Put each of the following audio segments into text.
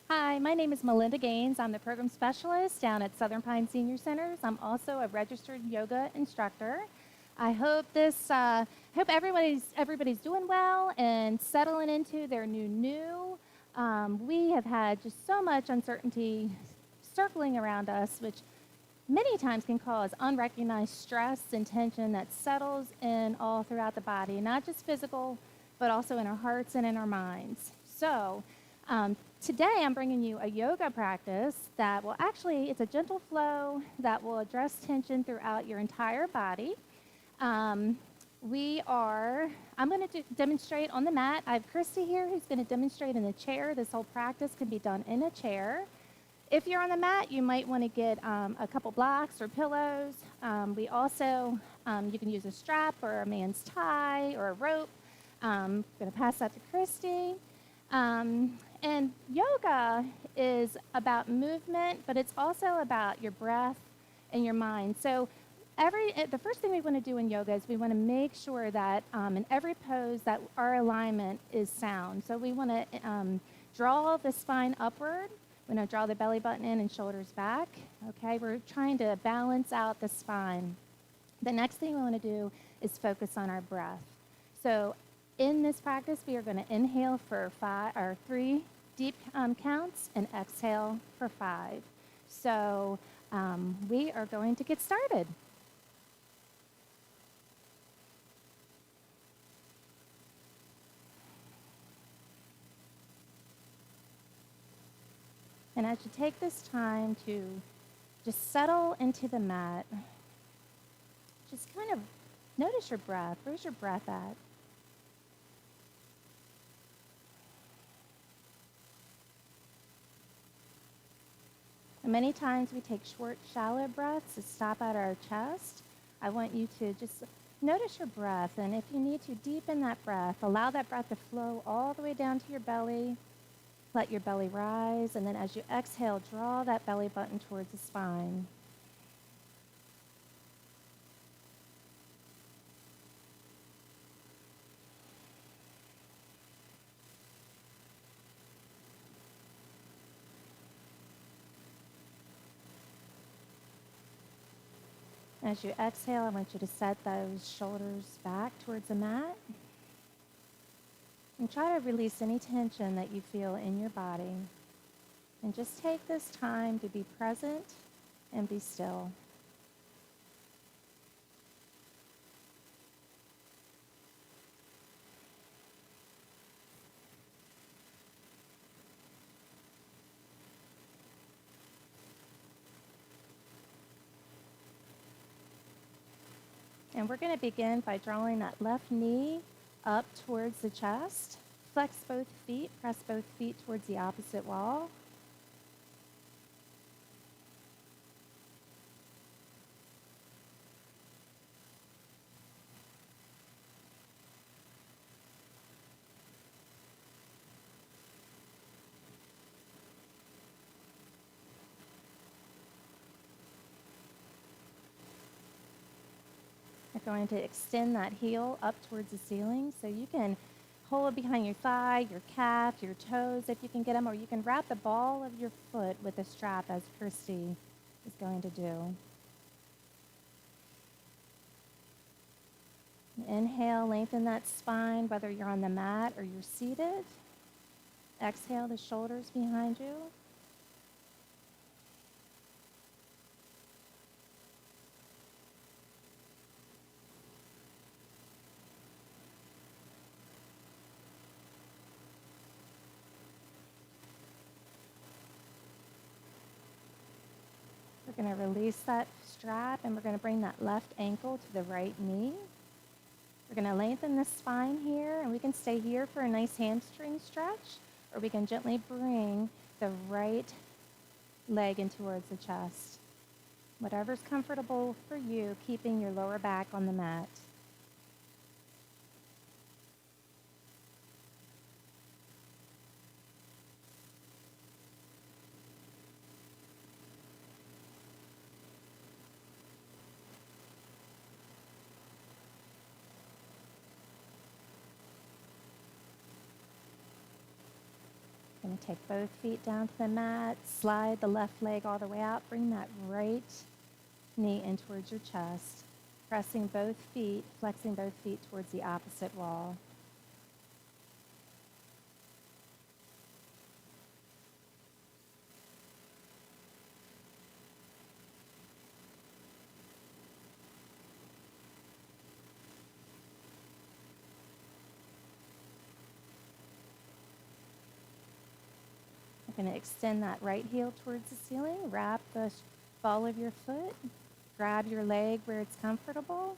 Hi, my name is Melinda Gaines. I'm the program specialist down at Southern Pine Senior Centers. I'm also a registered yoga instructor. I hope everybody's doing well and settling into their new. We have had just so much uncertainty circling around us, which many times can cause unrecognized stress and tension that settles in all throughout the body, not just physical, but also in our hearts and in our minds. So, today I'm bringing you a yoga practice that will actually, it's a gentle flow that will address tension throughout your entire body. Um, I'm going to demonstrate on the mat. I have Christy here who's going to demonstrate in the chair. This whole practice can be done in a chair. If you're on the mat, you might want to get a couple blocks or pillows. You can use a strap or a man's tie or a rope. I'm going to pass that to Christy. And yoga is about movement, but it's also about your breath and your mind. So the first thing we want to do in yoga is we want to make sure that in every pose that our alignment is sound. So we want to draw the spine upward. We're going to draw the belly button in and shoulders back. Okay, we're trying to balance out the spine. The next thing we want to do is focus on our breath. So in this practice, we are going to inhale for 3 deep counts and exhale for 5. So we are going to get started. And as you take this time to just settle into the mat, just kind of notice your breath. Where's your breath at? And many times we take short, shallow breaths to stop at our chest. I want you to just notice your breath, and if you need to deepen that breath, allow that breath to flow all the way down to your belly. Let your belly rise, and then as you exhale, draw that belly button towards the spine. As you exhale, I want you to set those shoulders back towards the mat. And try to release any tension that you feel in your body. And just take this time to be present and be still. And we're going to begin by drawing that left knee up towards the chest. Flex both feet, press both feet towards the opposite wall. You're going to extend that heel up towards the ceiling, so you can hold it behind your thigh, your calf, your toes if you can get them, or you can wrap the ball of your foot with a strap as Christy is going to do. Inhale, lengthen that spine, whether you're on the mat or you're seated. Exhale, the shoulders behind you. We're going to release that strap, and we're going to bring that left ankle to the right knee. We're going to lengthen the spine here, and we can stay here for a nice hamstring stretch, or we can gently bring the right leg in towards the chest. Whatever's comfortable for you, keeping your lower back on the mat. Going to take both feet down to the mat, slide the left leg all the way out, bring that right knee in towards your chest, pressing both feet, flexing both feet towards the opposite wall. You're going to extend that right heel towards the ceiling, wrap the ball of your foot, grab your leg where it's comfortable.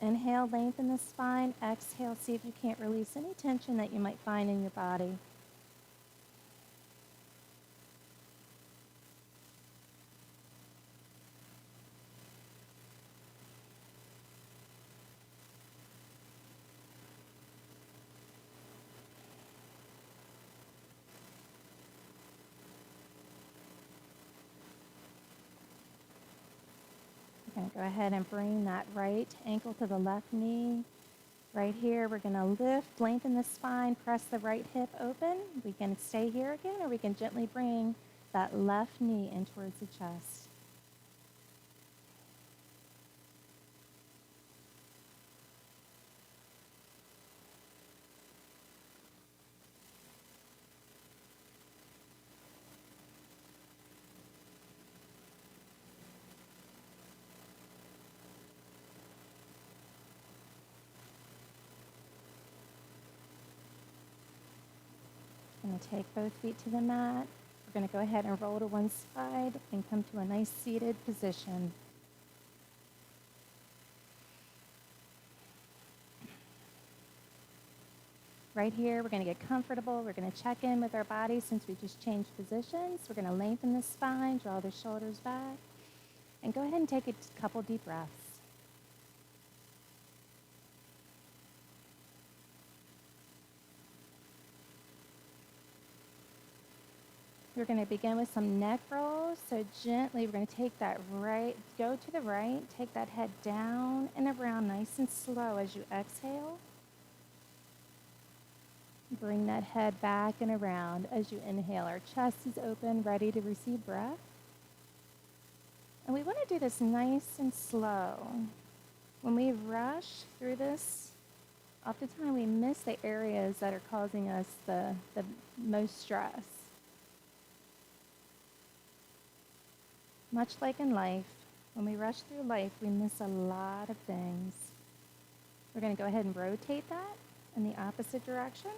Inhale, lengthen the spine. Exhale, see if you can't release any tension that you might find in your body. We're going to go ahead and bring that right ankle to the left knee. Right here, we're going to lift, lengthen the spine, press the right hip open. We can stay here again, or we can gently bring that left knee in towards the chest. Going to take both feet to the mat. We're going to go ahead and roll to one side and come to a nice seated position. Right here, we're going to get comfortable. We're going to check in with our body since we just changed positions. We're going to lengthen the spine, draw the shoulders back, and go ahead and take a couple deep breaths. We're going to begin with some neck rolls. So gently, we're going to take that right, go to the right, take that head down and around nice and slow as you exhale. Bring that head back and around as you inhale. Our chest is open, ready to receive breath. And we want to do this nice and slow. When we rush through this, oftentimes we miss the areas that are causing us the most stress. Much like in life, when we rush through life, we miss a lot of things. We're going to go ahead and rotate that in the opposite direction.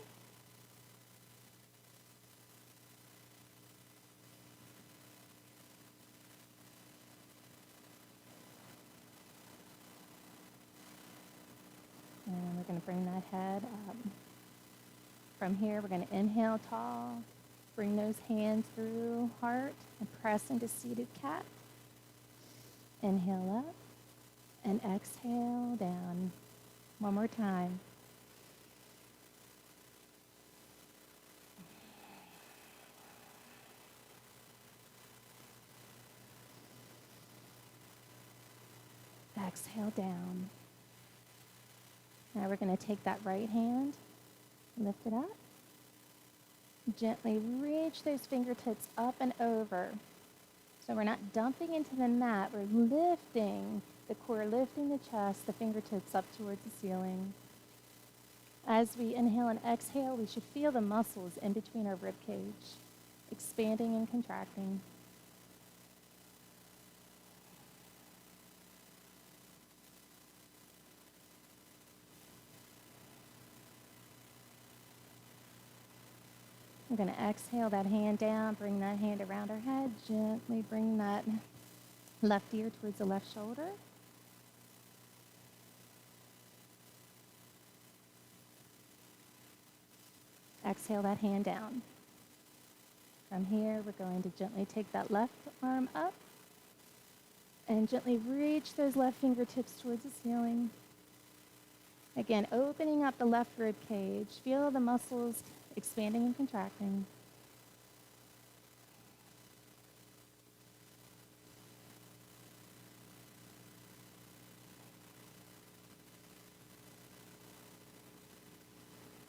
And we're going to bring that head up. From here, we're going to inhale tall. Bring those hands through heart and press into seated cat. Inhale up and exhale down. One more time. Exhale down. Now we're going to take that right hand, lift it up. Gently reach those fingertips up and over. So we're not dumping into the mat, we're lifting the core, lifting the chest, the fingertips up towards the ceiling. As we inhale and exhale, we should feel the muscles in between our rib cage, expanding and contracting. We're going to exhale that hand down, bring that hand around our head, gently bring that left ear towards the left shoulder. Exhale that hand down. From here, we're going to gently take that left arm up and gently reach those left fingertips towards the ceiling. Again, opening up the left rib cage. Feel the muscles expanding and contracting.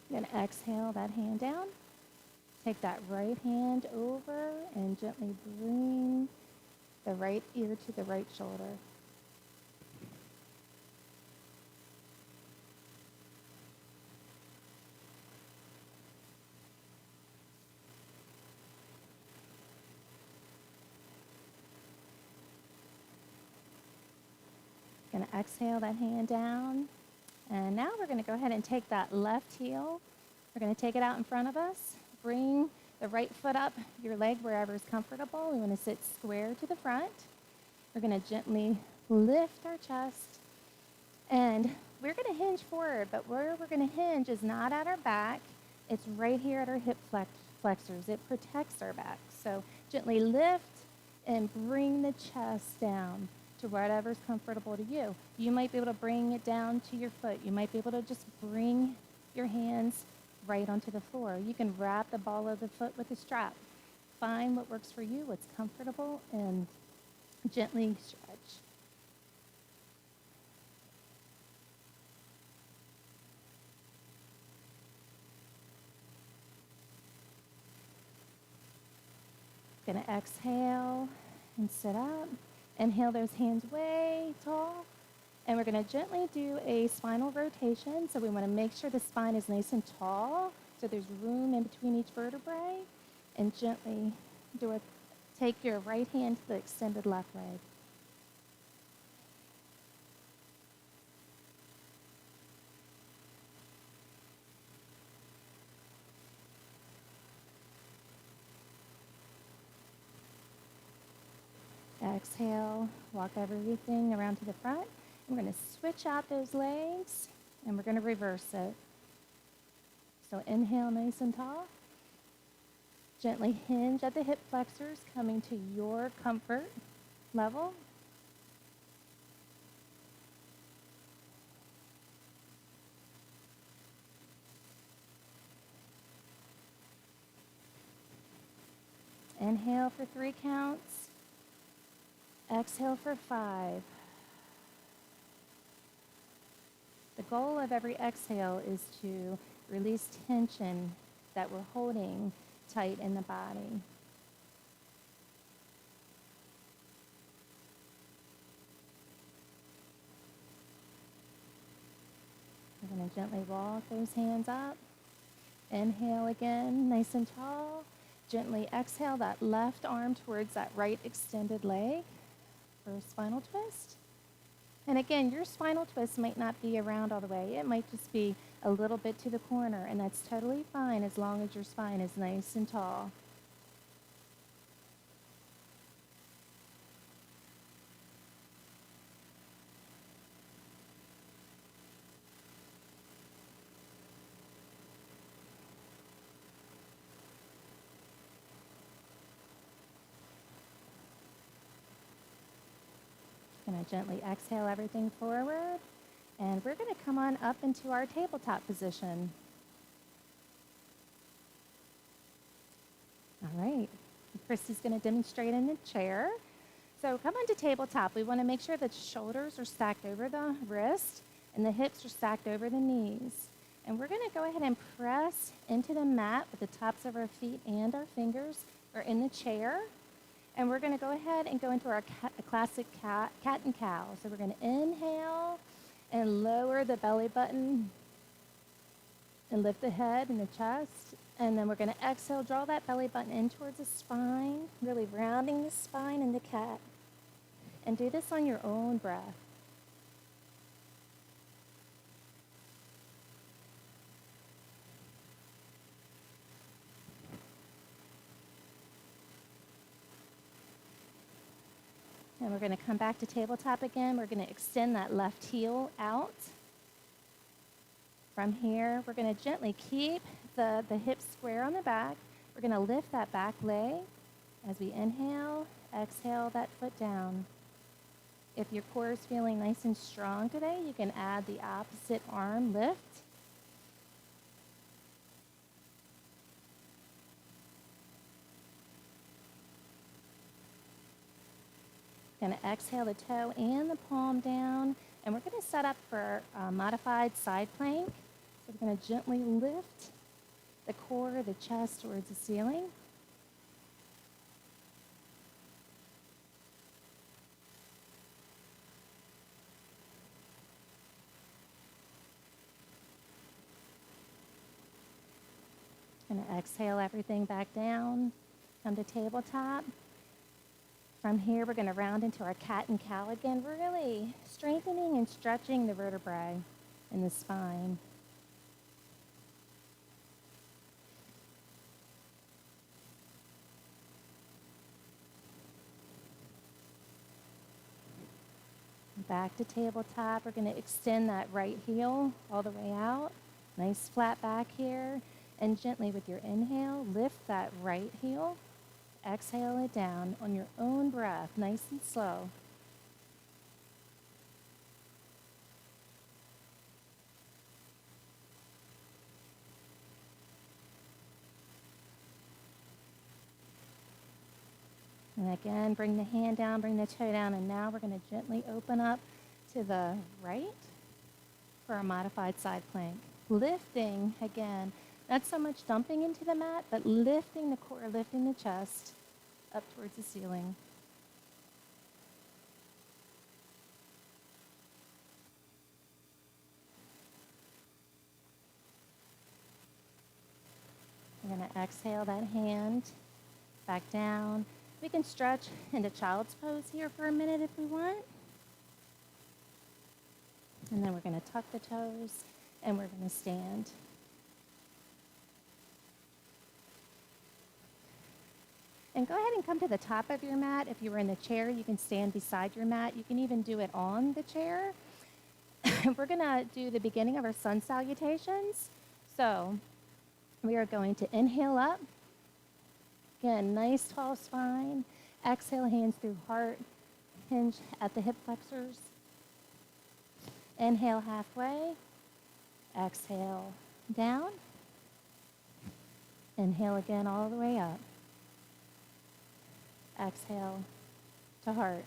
You're going to exhale that hand down. Take that right hand over and gently bring the right ear to the right shoulder. Going to exhale that hand down. And now we're going to go ahead and take that left heel. We're going to take it out in front of us. Bring the right foot up, your leg wherever is comfortable. We want to sit square to the front. We're going to gently lift our chest. And we're going to hinge forward, but where we're going to hinge is not at our back. It's right here at our hip flexors. It protects our back. So gently lift and bring the chest down to whatever's comfortable to you. You might be able to bring it down to your foot. You might be able to just bring your hands right onto the floor. You can wrap the ball of the foot with a strap. Find what works for you, what's comfortable, and gently stretch. Gonna exhale and sit up. Inhale those hands way tall. And we're going to gently do a spinal rotation. So we want to make sure the spine is nice and tall, so there's room in between each vertebrae. And gently take your right hand to the extended left leg. Exhale, walk everything around to the front. We're going to switch out those legs, and we're going to reverse it. So inhale nice and tall. Gently hinge at the hip flexors, coming to your comfort level. Inhale for 3 counts. Exhale for 5. The goal of every exhale is to release tension that we're holding tight in the body. We're going to gently walk those hands up. Inhale again, nice and tall. Gently exhale that left arm towards that right extended leg for a spinal twist. And again, your spinal twist might not be around all the way. It might just be a little bit to the corner, and that's totally fine as long as your spine is nice and tall. Going to gently exhale everything forward, and we're going to come on up into our tabletop position. All right, Christy's going to demonstrate in the chair. So come onto tabletop. We want to make sure that the shoulders are stacked over the wrist and the hips are stacked over the knees. And we're going to go ahead and press into the mat with the tops of our feet and our fingers are in the chair. And we're going to go ahead and go into our classic cat and cow. So we're going to inhale and lower the belly button and lift the head and the chest. And then we're going to exhale, draw that belly button in towards the spine, really rounding the spine in the cat. And do this on your own breath. And we're going to come back to tabletop again. We're going to extend that left heel out. From here, we're going to gently keep the hips square on the back. We're going to lift that back leg. As we inhale, exhale that foot down. If your core is feeling nice and strong today, you can add the opposite arm lift. Going to exhale the toe and the palm down, and we're going to set up for a modified side plank. So we're going to gently lift the core of the chest towards the ceiling. Going to exhale everything back down, come to tabletop. From here, we're going to round into our cat and cow again, really strengthening and stretching the vertebrae in the spine. Back to tabletop. We're going to extend that right heel all the way out. Nice flat back here. And gently with your inhale, lift that right heel. Exhale it down on your own breath, nice and slow. And again, bring the hand down, bring the toe down, and now we're going to gently open up to the right for a modified side plank. Lifting, again, not so much dumping into the mat, but lifting the core, lifting the chest up towards the ceiling. We're going to exhale that hand back down. We can stretch into child's pose here for a minute if we want. And then we're going to tuck the toes and we're going to stand. And go ahead and come to the top of your mat. If you were in the chair, you can stand beside your mat. You can even do it on the chair. We're going to do the beginning of our sun salutations. So we are going to inhale up. Again, nice tall spine. Exhale, hands through heart. Hinge at the hip flexors. Inhale halfway. Exhale down. Inhale again all the way up. Exhale to heart.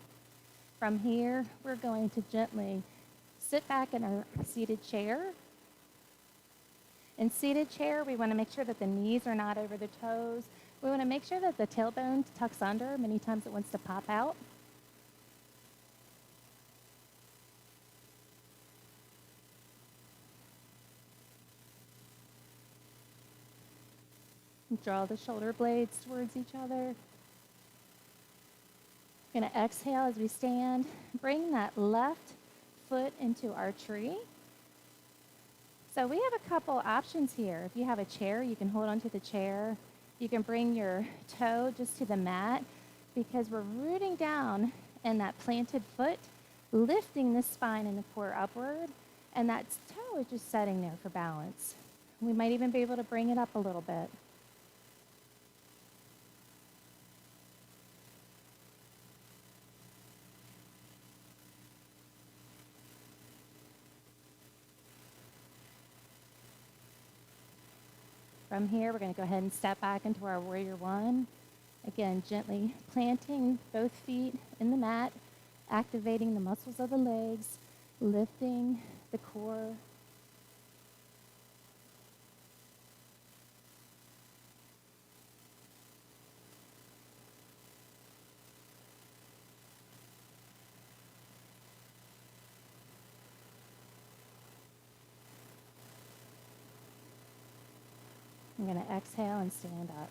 From here, we're going to gently sit back in our seated chair. In seated chair, we want to make sure that the knees are not over the toes. We want to make sure that the tailbone tucks under. Many times it wants to pop out. Draw the shoulder blades towards each other. Going to exhale as we stand. Bring that left foot into our tree. So we have a couple options here. If you have a chair, you can hold onto the chair. You can bring your toe just to the mat because we're rooting down in that planted foot, lifting the spine and the core upward, and that toe is just setting there for balance. We might even be able to bring it up a little bit. From here, we're going to go ahead and step back into our warrior one. Again, gently planting both feet in the mat, activating the muscles of the legs, lifting the core. I'm going to exhale and stand up.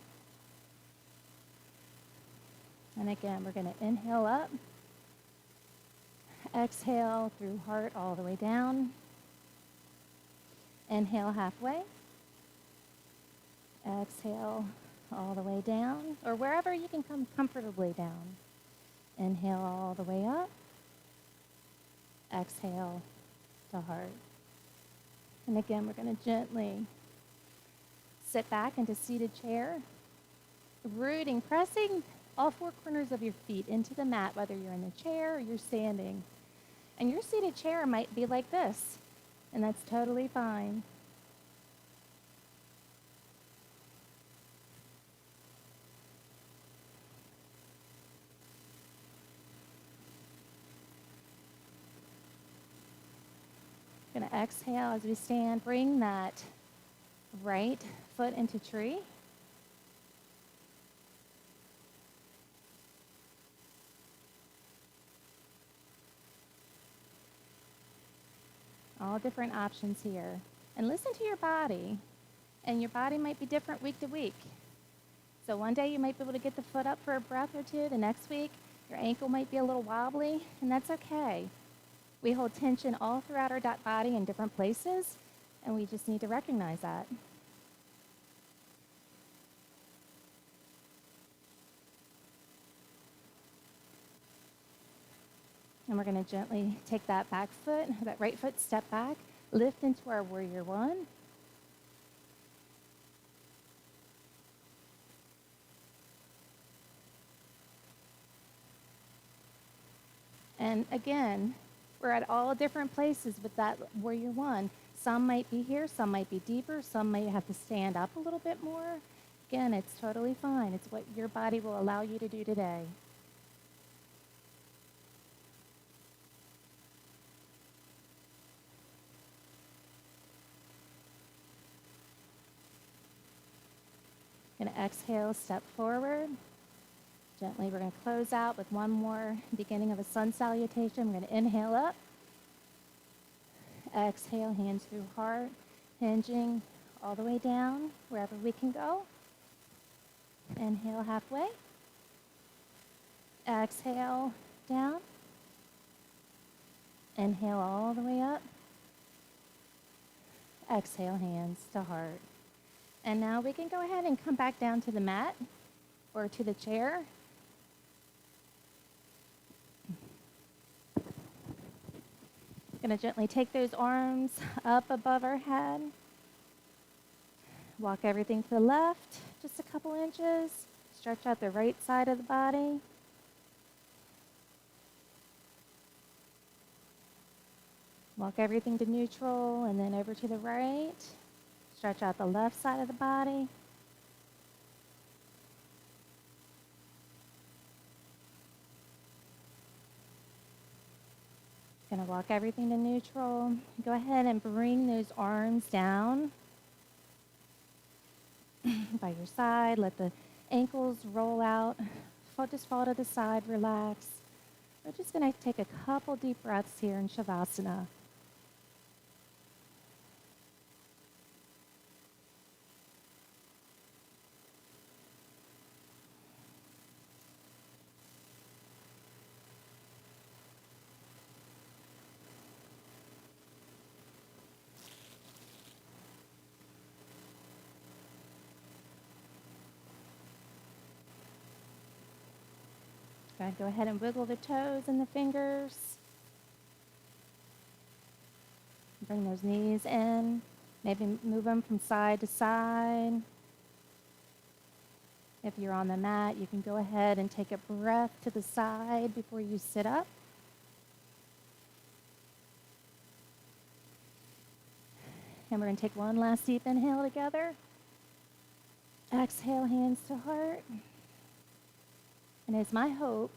And again, we're going to inhale up. Exhale through heart all the way down. Inhale halfway. Exhale all the way down, or wherever you can come comfortably down. Inhale all the way up. Exhale to heart. And again, we're going to gently sit back into seated chair, rooting, pressing all four corners of your feet into the mat, whether you're in the chair or you're standing. And your seated chair might be like this, and that's totally fine. Going to exhale as we stand. Bring that right foot into tree. All different options here. And listen to your body. And your body might be different week to week. So one day you might be able to get the foot up for a breath or two. The next week, your ankle might be a little wobbly, and that's okay. We hold tension all throughout our body in different places, and we just need to recognize that. And we're going to gently take that back foot, that right foot, step back, lift into our warrior one. And again, we're at all different places with that warrior one. Some might be here, some might be deeper, some might have to stand up a little bit more. Again, it's totally fine. It's what your body will allow you to do today. Going to exhale, step forward. Gently, we're going to close out with one more beginning of a sun salutation. We're going to inhale up. Exhale, hands through heart, hinging all the way down, wherever we can go. Inhale halfway. Exhale, down. Inhale all the way up. Exhale, hands to heart. And now we can go ahead and come back down to the mat or to the chair. Going to gently take those arms up above our head. Walk everything to the left, just a couple inches. Stretch out the right side of the body. Walk everything to neutral and then over to the right. Stretch out the left side of the body. Going to walk everything to neutral. Go ahead and bring those arms down by your side. Let the ankles roll out. Just fall to the side, relax. We're just going to take a couple deep breaths here in Shavasana. Go ahead and wiggle the toes and the fingers. Bring those knees in. Maybe move them from side to side. If you're on the mat, you can go ahead and take a breath to the side before you sit up. And we're going to take one last deep inhale together. Exhale, hands to heart. And it's my hope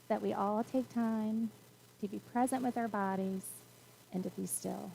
that we all take time to be present with our bodies and to be still.